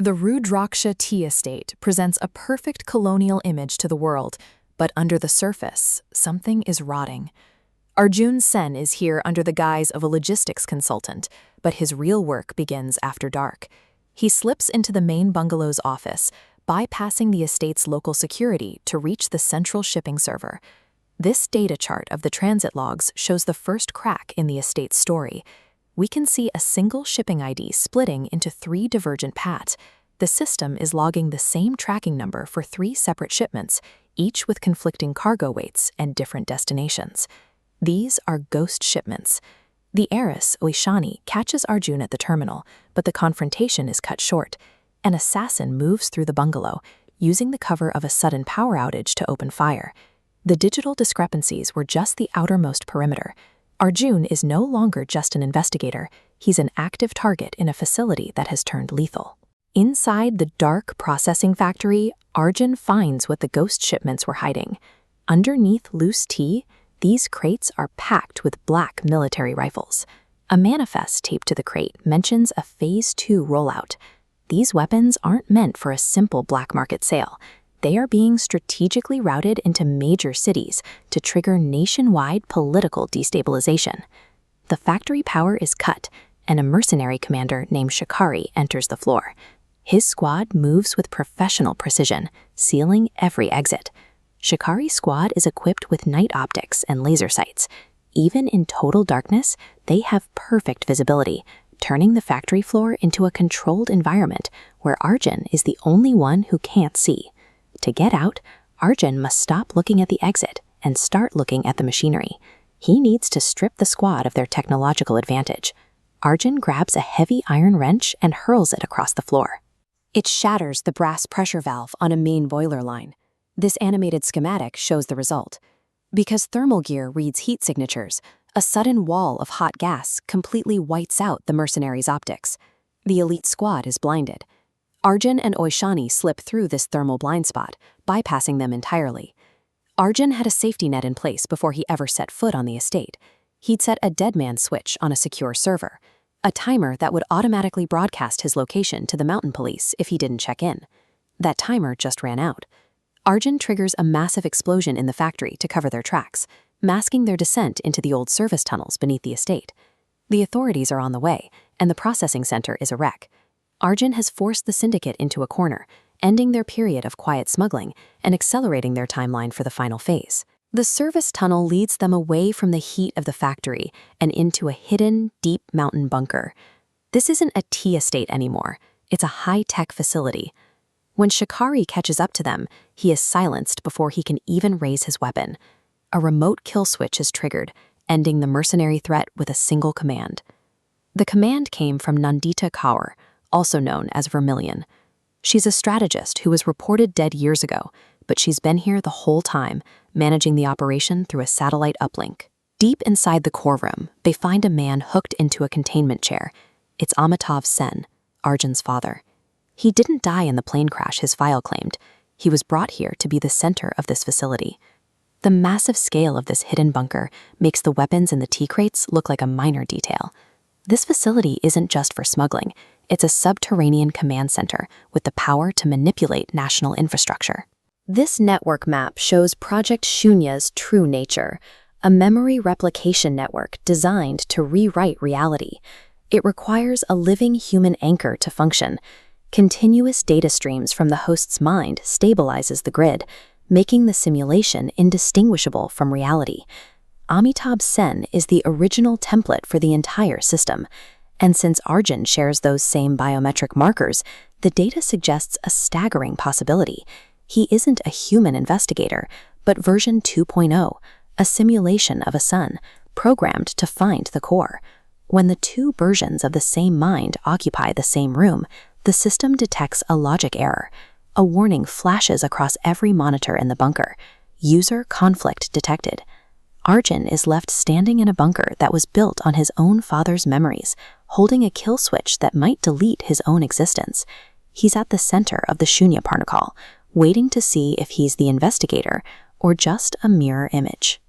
The Rudraksha tea estate presents a perfect colonial image to the world, but under the surface, something is rotting. Arjun Sen is here under the guise of a logistics consultant, but his real work begins after dark. He slips into the main bungalow's office, bypassing the estate's local security to reach the central shipping server. This data chart of the transit logs shows the first crack in the estate's story. We can see a single shipping ID splitting into 3 divergent paths. The system is logging the same tracking number for 3 separate shipments, each with conflicting cargo weights and different destinations. These are ghost shipments. The heiress, Oishani, catches Arjun at the terminal, but the confrontation is cut short. An assassin moves through the bungalow, using the cover of a sudden power outage to open fire. The digital discrepancies were just the outermost perimeter. Arjun is no longer just an investigator, he's an active target in a facility that has turned lethal. Inside the dark processing factory, Arjun finds what the ghost shipments were hiding. Underneath loose tea, these crates are packed with black military rifles. A manifest taped to the crate mentions a Phase 2 rollout. These weapons aren't meant for a simple black market sale. They are being strategically routed into major cities to trigger nationwide political destabilization. The factory power is cut, and a mercenary commander named Shikari enters the floor. His squad moves with professional precision, sealing every exit. Shikari's squad is equipped with night optics and laser sights. Even in total darkness, they have perfect visibility, turning the factory floor into a controlled environment where Arjun is the only one who can't see. To get out, Arjun must stop looking at the exit and start looking at the machinery. He needs to strip the squad of their technological advantage. Arjun grabs a heavy iron wrench and hurls it across the floor. It shatters the brass pressure valve on a main boiler line. This animated schematic shows the result. Because thermal gear reads heat signatures, a sudden wall of hot gas completely whites out the mercenaries' optics. The elite squad is blinded. Arjun and Oishani slip through this thermal blind spot, bypassing them entirely. Arjun had a safety net in place before he ever set foot on the estate. He'd set a dead man switch on a secure server, a timer that would automatically broadcast his location to the mountain police if he didn't check in. That timer just ran out. Arjun triggers a massive explosion in the factory to cover their tracks, masking their descent into the old service tunnels beneath the estate. The authorities are on the way, and the processing center is a wreck. Arjun has forced the syndicate into a corner, ending their period of quiet smuggling and accelerating their timeline for the final phase. The service tunnel leads them away from the heat of the factory and into a hidden, deep mountain bunker. This isn't a tea estate anymore. It's a high-tech facility. When Shikari catches up to them, he is silenced before he can even raise his weapon. A remote kill switch is triggered, ending the mercenary threat with a single command. The command came from Nandita, also known as Vermilion. She's a strategist who was reported dead years ago, but she's been here the whole time, managing the operation through a satellite uplink. Deep inside the core room, they find a man hooked into a containment chair. It's Amitav Sen, Arjun's father. He didn't die in the plane crash his file claimed. He was brought here to be the center of this facility. The massive scale of this hidden bunker makes the weapons in the tea crates look like a minor detail. This facility isn't just for smuggling. It's a subterranean command center with the power to manipulate national infrastructure. This network map shows Project Shunya's true nature, a memory replication network designed to rewrite reality. It requires a living human anchor to function. Continuous data streams from the host's mind stabilizes the grid, making the simulation indistinguishable from reality. Amitabh Sen is the original template for the entire system, and since Arjun shares those same biometric markers, the data suggests a staggering possibility. He isn't a human investigator, but version 2.0, a simulation of a sun, programmed to find the core. When the 2 versions of the same mind occupy the same room, the system detects a logic error. A warning flashes across every monitor in the bunker. User conflict detected. Arjun is left standing in a bunker that was built on his own father's memories, holding a kill switch that might delete his own existence. He's at the center of the Shunya Protocol, waiting to see if he's the investigator or just a mirror image.